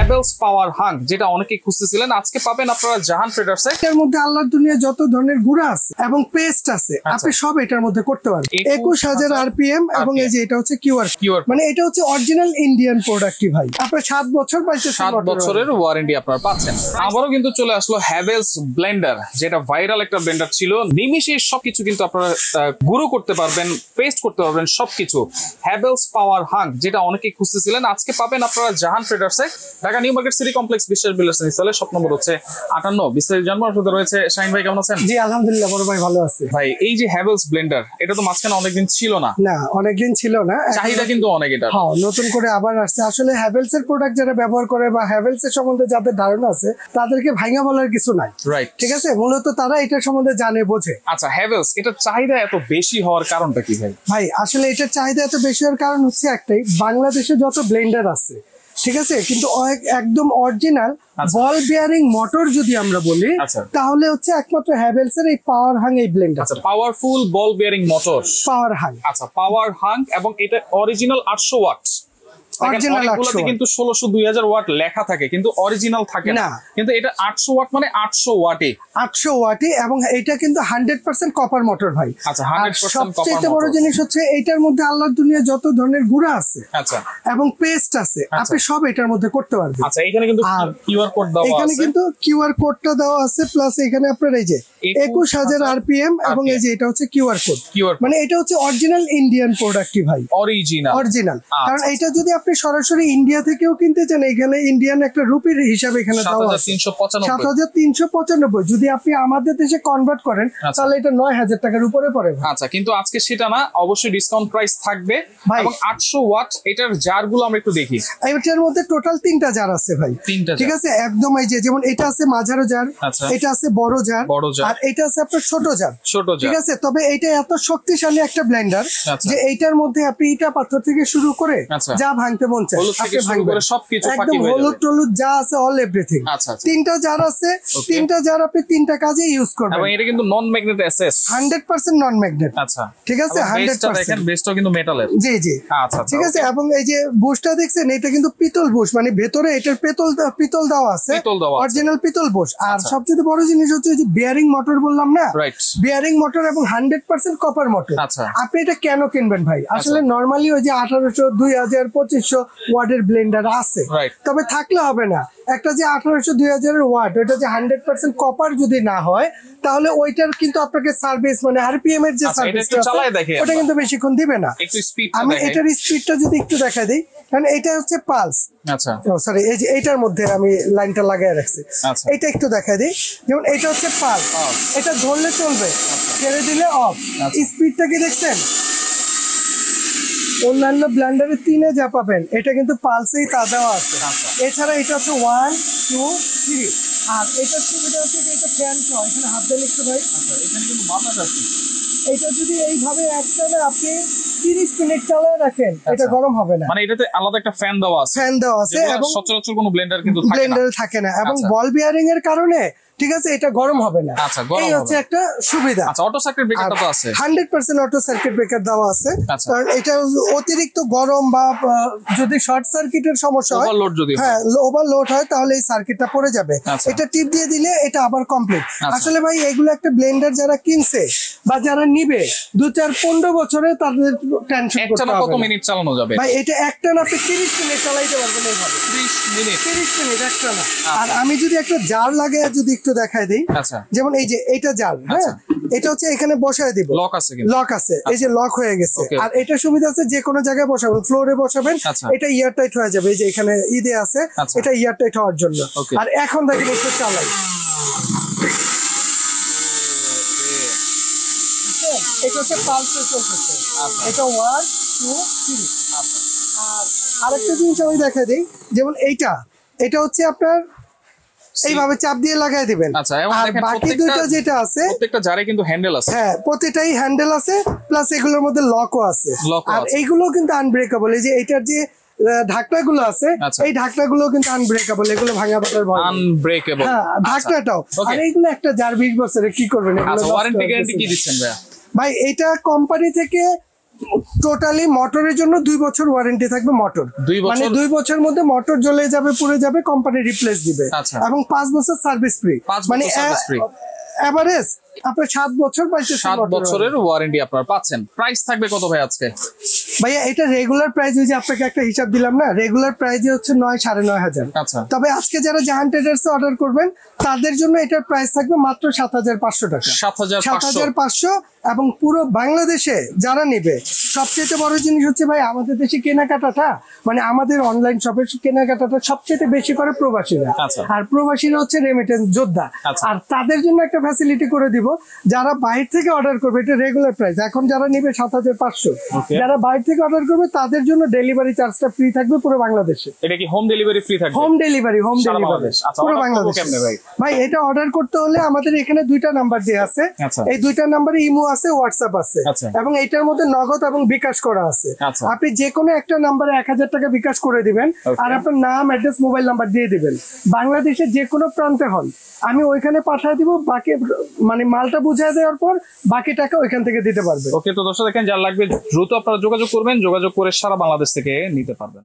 হ্যাভেলস পাওয়ার hunk, যেটা অনেকে খুঁজতেছিলেন, আজকে পাবেন আপনারা জাহান ট্রেডার্সে। এর মধ্যে আল্লাহর দুনিয়া যত ধরনের গুঁড়া আছে এবং পেস্ট আছে আপনি সব এটার মধ্যে করতে পারবেন। 21,000 আরপিএম এবং এই যে এটা হচ্ছে কিউআর, মানে এটা হচ্ছে অরিজিনাল ইন্ডিয়ান প্রোডাক্টই ভাই। আপনার 7 বছর পাইছেন, 7 বছরের ওয়ারেন্টি আপনারা পাচ্ছেন। আবারও কিন্তু চলে আসলো হ্যাভেলস ব্লেন্ডার, যেটা ভাইরাল একটা ব্লেন্ডার ছিল। নিমিশে সবকিছু কিন্তু আপনারা গুঁড়ো করতে পারবেন, পেস্ট করতে পারবেন সবকিছু। হ্যাভেলস পাওয়ার হাঙ্ক, যেটা অনেকে খুঁজতেছিলেন, আজকে পাবেন আপনারা জাহান ট্রেডার্সে, Dhaka new market city complex Biswas builders ইনস্টলে। শপ নম্বর হচ্ছে 58। বিস্তারিত জানবার সাথে রয়েছে শাহিন ভাই। কেমন আছেন? জি আলহামদুলিল্লাহ বড় ভাই, ভালো আছে ভাই। এই যে হ্যাভেলস ব্লেন্ডার, এটা তো মাঝখানে অনেকদিন ছিল না। অনেকদিন ছিল না, চাহিদা কিন্তু অনেক। এটা নতুন করে আবার আসছে। আসলে হ্যাভেলস এর প্রোডাক্ট যারা ব্যবহার করে বা হ্যাভেলস এর সম্বন্ধে যাদের ধারণা আছে তাদেরকে ভাঙা বলার কিছু নাই, রাইট? ঠিক আছে, মূলত তারা এটার সম্বন্ধে জানে বোঝে। আচ্ছা, হ্যাভেলস এটা চাহিদা এত বেশি হওয়ার কারণটা কি ভাই? ভাই আসলে এটার চাহিদা এত বেশি হওয়ার কারণ হচ্ছে একটাই, বাংলাদেশে যত ব্লেন্ডার আছে ঠিক আছে, কিন্তু একদম অরিজিনাল বল বিয়ারিং মোটর যদি আমরা বলি তাহলে হচ্ছে একমাত্র হ্যাভেলস এর এই পাওয়ার হাং এই ব্লেন্ডার। আচ্ছা, পাওয়ারফুল বল বিয়ারিং মোটর, পাওয়ার হাং। আচ্ছা, পাওয়ার হাং, এবং এটা অরিজিনাল 800 ওয়াট। অরিজিনালগুলোতে কিন্তু 1600 2000 ওয়াট লেখা থাকে, কিন্তু অরিজিনাল থাকে না। কিন্তু এটা 800 ওয়াট, মানে 800 ওয়াটে 800 ওয়াটে, এবং এটা কিন্তু 100% কপার মোটর ভাই। আচ্ছা, 100% কপার। সবচেয়ে বড় জিনিস হচ্ছে এটার মধ্যে আল্লাহর দুনিয়া যত ধরনের গুঁড়া আছে আচ্ছা এবং পেস্ট আছে আপনি সব এটার মধ্যে করতে পারবেন। আচ্ছা, এখানে কিন্তু কিউআর কোড দেওয়া আছে, এখানে কিন্তু কিউআর কোডটা দেওয়া আছে, প্লাস এখানে আপনার এই যে 21,000 আরপিএম এবং এই যে এটা হচ্ছে কিউআর কোড, মানে এটা হচ্ছে অরিজিনাল ইন্ডিয়ান প্রোডাক্টই ভাই, অরিজিনাল। কারণ এটা যদি আপনি সরাসরি ইন্ডিয়া থেকেও কিনতে চান, এখানে ইন্ডিয়ান একটা রুপির হিসাবে এখানে দেওয়া আছে 7,395। যদি আপনি আমাদের দেশে কনভার্ট করেন তাহলে এটা 9,000 টাকার উপরে পড়ে। আচ্ছা, কিন্তু আজকে সেটা না, অবশ্যই ডিসকাউন্ট প্রাইস থাকবে। এবং 800 ওয়াট এটার জারগুলো আমরা একটু দেখি। এটার মধ্যে টোটাল 3টা জার আছে ভাই, ঠিক আছে, একদম এই যে যেমন এটা আছে মাঝারো জার, এটা আছে বড় জার, আর এটা আছে আপনার ছোট জার, ঠিক আছে। তবে এটা এত শক্তিশালী একটা ব্লেন্ডার যে এইটার মধ্যে আপনি ইটা পাথর থেকে শুরু করে যা ভাঙতে মন চায় একদম হলুদ টলুদ যা আছে অল এভরিথিং। 3টা জার আছে, 3টা জার আপনি 3টা কাজে ইউজ করবেন। এবং এটা কিন্তু নন ম্যাগনেট এসএস, 100% নন ম্যাগনেট। আচ্ছা, ঠিক আছে, 100%। দেখেন বেসটাও কিন্তু মেটালের। জি জি, আচ্ছা ঠিক আছে। এবং এই যে বুশটা দেখছেন, এটা কিন্তু পিতল বুশ, মানে ভেতরে এটার পিতল দেওয়া আছে, অরিজিনাল পিতল বুশ। আর সবচেয়ে বড় জিনিস হচ্ছে যে বিয়ারিং মোটর বললাম না, বিয়ারিং মোটর এবং 100% কপার মোটর। আপনি এটা কেন কিনবেন ভাই? আসলে নরমালি ওই যে 1800 2000 2500 ওয়াটের ব্লেন্ডার আছে, তবে থাকলে হবে না। একটা যে 1800 2000 ওয়াট, ওটা যে 100% কপার যদি না হয় তাহলে ওইটার কিন্তু আপনাকে সার্ভিস, মানে আরপিএম এর যে সার্ভিসটা ওটা কিন্তু বেশিক্ষণ দিবে না। আমি এটার স্পিডটা যদি একটু দেখা দিই, কারণ এটা হচ্ছে পালস। আচ্ছা সরি, এই যে এইটার মধ্যে আমি লাইনটা লাগায় রাখছি, এটা একটু দেখা দিই। যেমন এটা হচ্ছে পালস, এটা ধরলে চলবে, ছেড়ে দিলে অফ। স্পিডটা কি দেখছেন? অন্যান্য ব্লেন্ডারে 3-এ যা পাবেন এটা কিন্তু পালসেই তা দেওয়া আছে। এছাড়া এটা হচ্ছে 1 2 3। আর এটার সুবিধা হচ্ছে যে এটা ফ্যান সহ, এখানে হাত দিয়ে লিখতে ভাই। আচ্ছা, এখানে কিন্তু বাতাস আছে। এটা যদি এইভাবে একটানা আপনি 30 মিনিট চালায় রাখেন এটা গরম হবে না, মানে এটাতে আলাদা একটা ফ্যান দেওয়া আছে, এবং সচরাচর কোনো ব্লেন্ডার কিন্তু ব্লেন্ডারে থাকে না। এবং বল বিয়ারিং এর কারণে ঠিক আছে এটা গরম হবে না। এই হচ্ছে একটা সুবিধা। আচ্ছা, অটো সার্কিট ব্রেকারটা তো আছে, 100% অটো সার্কিট ব্রেকার দেওয়া আছে। কারণ এটা অতিরিক্ত গরম বা যদি শর্ট সার্কিটের সমস্যা হয়, ওভারলোড যদি ওভারলোড হয় তাহলে এই সার্কিটটা পড়ে যাবে। এটা টিপ দিয়ে দিলে এটা আবার কমপ্লিট। আসলে ভাই এগুলো একটা ব্লেন্ডার যারা কিনছে বা যারা নিবে 2-4-15 বছরে তাদের টেনশন করতে হবে না। কত মিনিট চালানো যাবে ভাই? এটা একটানা আপনি 30 মিনিট চালাইতে পারবেন এইভাবে। 30 মিনিট একটানা। আর আমি যদি একটা জার লাগাই যদি দেখাই দেই, যেমন এই যে এটা জার, হ্যাঁ এটা হচ্ছে এখানে বসায় দিব, লক আছে, এই যে লক হয়ে গেছে। আর এটা সুবিধা আছে যে কোনো জায়গায় বসাবেন, ফ্লোরে বসাবেন, এটা ইয়ার টাইট হয়ে যাবে। এই যে এখানে ইদে আছে, এটা ইয়ার টাইট হওয়ার জন্য। আর এখন দেখেন একটু চালাই, এটা হচ্ছে পালসে চলতেছে। এটা 1 2 3। আর আরেকটা জিনিস আমি দেখাই দিই, যেমন এটা হচ্ছে আপনার এইভাবে চাপ দিয়ে লাগাই দিবেন। আর বাকি দুইটা যেটা আছে প্রত্যেকটা জারে কিন্তু হ্যান্ডেল আছে, হ্যাঁ প্রত্যেকটাই হ্যান্ডেল আছে, প্লাস এগুলোর মধ্যে লকও আছে। আর এইগুলো কিন্তু আনব্রেকেবল। এই যে এটার যে ঢাকনাগুলো আছে, এই ঢাকনাগুলো কিন্তু আনব্রেকেবল, এগুলো ভাঙা পাতার ভয় আনব্রেকেবল। হ্যাঁ, ঢাকনাটাও। আর এইগুলো একটা জার 20 বছরে কি করবেন? আচ্ছা, ওয়ারেন্টি গ্যারান্টি কি দিচ্ছেন ভাই? ভাই এটা কোম্পানি থেকে টোটালি মোটরের জন্য 2 বছর ওয়ারেন্টি থাকবে। মোটর 2 বছর, মানে 2 বছরের মধ্যে মোটর জ্বলে যাবে, পুড়ে যাবে, কোম্পানি রিপ্লেস দিবে। এবং 5 বছর সার্ভিস ফ্রি, মানে এভারেজ আপনার 7 বছর পাইতেছেন। 7 বছরের ওয়ারেন্টি আপনারা পাচ্ছেন। প্রাইস থাকবে কত ভাই আজকে? ভাইয়া এটা রেগুলার প্রাইস, ওই যে আপনাকে একটা হিসাব দিলাম না, রেগুলার প্রাইস হচ্ছে 9,500। আচ্ছা, তবে আজকে যারা জাহান ট্রেডার্স অর্ডার করবেন তাদের জন্য এটার প্রাইস থাকবে মাত্র 7,500 টাকা। 7,500। এবং পুরো বাংলাদেশে যারা নেবে, সবচেয়ে বড় জিনিস হচ্ছে ভাই আমাদের দেশে কেনাকাটাটা, মানে আমাদের অনলাইন শপের কেনাকাটাটা সবচেয়ে বেশি করে প্রবাসীরা। আর প্রবাসীরা হচ্ছে রেমিটেন্স যোদ্ধা। আর তাদের জন্য একটা ফ্যাসিলিটি করে দিব, যারা বাইরে থেকে অর্ডার করবে, এটা রেগুলার প্রাইস, এখন যারা নেবে 7,500, যারা বাইরে থেকে অর্ডার করবে তাদের জন্য ডেলিভারি চার্জটা ফ্রি থাকবে পুরো বাংলাদেশে। এটা কি হোম ডেলিভারি ফ্রি থাকবে? হোম ডেলিভারি পুরো বাংলাদেশে। ভাই এটা অর্ডার করতে হলে আমাদের এখানে 2টা নাম্বার দেওয়া আছে। এই 2টা নাম্বারে ইমো আছে, হোয়াটসঅ্যাপ আছে, এবং এটার মধ্যে নগদ এবং বিকাশ করা আছে। আপনি যে কোনো একটা নাম্বারে 1,000 টাকা বিকাশ করে দিবেন, আর আপনার নাম, অ্যাড্রেস, মোবাইল নাম্বার দিয়ে দিবেন। বাংলাদেশের যে কোনো প্রান্তে হন, আমি ওইখানে পাঠিয়ে দিব, বাকি মানে মালটা বুঝিয়ে দেওয়ার পর বাকি টাকা ওইখান থেকে দিতে পারবে। ওকে, তো দর্শক দেখেন, যার লাগবে দ্রুত আপনারা যোগাযোগ করবেন, যোগাযোগ করে সারা বাংলাদেশ থেকে নিতে পারবেন।